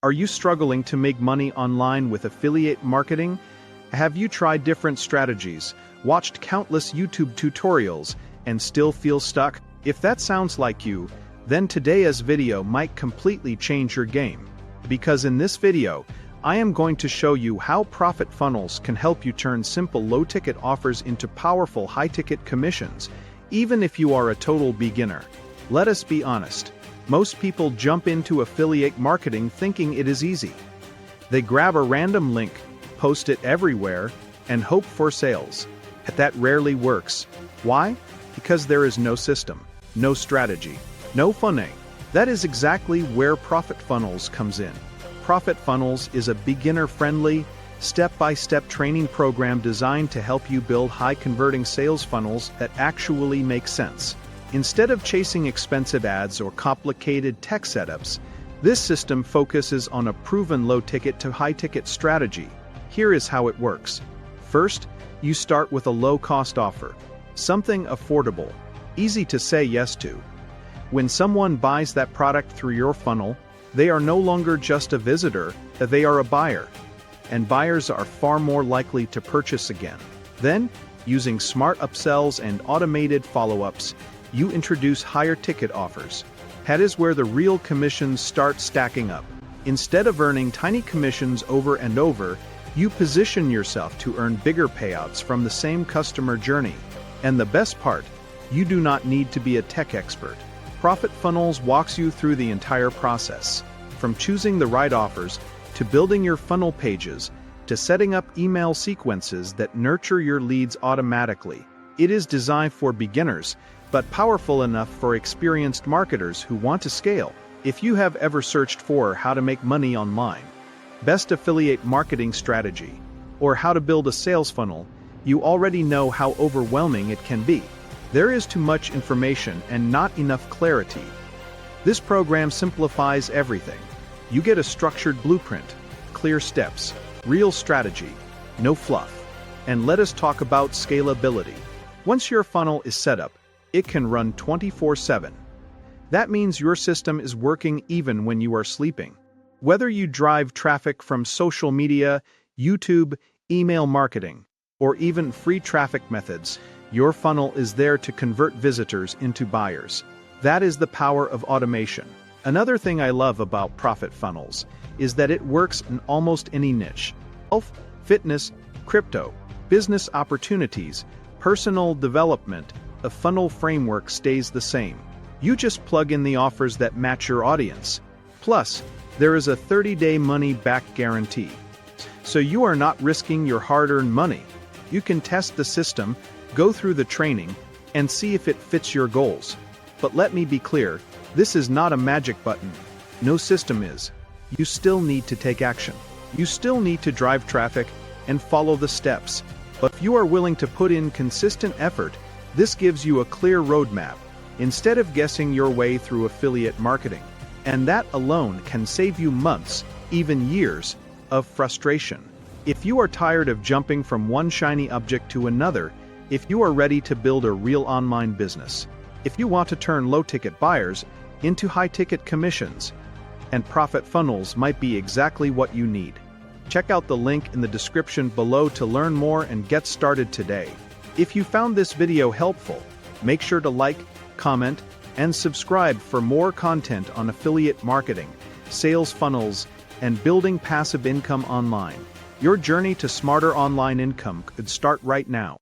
Are you struggling to make money online with affiliate marketing? Have you tried different strategies, watched countless YouTube tutorials, and still feel stuck? If that sounds like you, then today's video might completely change your game. Because in this video, I am going to show you how profit funnels can help you turn simple low-ticket offers into powerful high-ticket commissions, even if you are a total beginner. Let us be honest. Most people jump into affiliate marketing thinking it is easy. They grab a random link, post it everywhere, and hope for sales. But that rarely works. Why? Because there is no system, no strategy, no funding. That is exactly where Profit Funnels comes in. Profit Funnels is a beginner-friendly, step-by-step training program designed to help you build high-converting sales funnels that actually make sense. Instead of chasing expensive ads or complicated tech setups, this system focuses on a proven low-ticket to high-ticket strategy. Here is how it works. First, you start with a low-cost offer, something affordable, easy to say yes to. When someone buys that product through your funnel, they are no longer just a visitor, they are a buyer. And buyers are far more likely to purchase again. Then, using smart upsells and automated follow-ups, you introduce higher ticket offers. That is where the real commissions start stacking up. Instead of earning tiny commissions over and over, you position yourself to earn bigger payouts from the same customer journey. And the best part, you do not need to be a tech expert. Profit Funnels walks you through the entire process, from choosing the right offers, to building your funnel pages, to setting up email sequences that nurture your leads automatically. It is designed for beginners, but powerful enough for experienced marketers who want to scale. If you have ever searched for how to make money online, best affiliate marketing strategy, or how to build a sales funnel, you already know how overwhelming it can be. There is too much information and not enough clarity. This program simplifies everything. You get a structured blueprint, clear steps, real strategy, no fluff. And let us talk about scalability. Once your funnel is set up, it can run 24/7. That means your system is working even when you are sleeping. Whether you drive traffic from social media, YouTube, email marketing, or even free traffic methods, your funnel is there to convert visitors into buyers. That is the power of automation. Another thing I love about Profit Funnels is that it works in almost any niche. Health, fitness, crypto, business opportunities, personal development, the funnel framework stays the same. You just plug in the offers that match your audience. Plus, there is a 30-day money-back guarantee. So you are not risking your hard-earned money. You can test the system, go through the training, and see if it fits your goals. But let me be clear, this is not a magic button. No system is. You still need to take action. You still need to drive traffic and follow the steps. But if you are willing to put in consistent effort, this gives you a clear roadmap, instead of guessing your way through affiliate marketing. And that alone can save you months, even years, of frustration. If you are tired of jumping from one shiny object to another, if you are ready to build a real online business, if you want to turn low-ticket buyers into high-ticket commissions, and Profit Funnels might be exactly what you need. Check out the link in the description below to learn more and get started today. If you found this video helpful, make sure to like, comment, and subscribe for more content on affiliate marketing, sales funnels, and building passive income online. Your journey to smarter online income could start right now.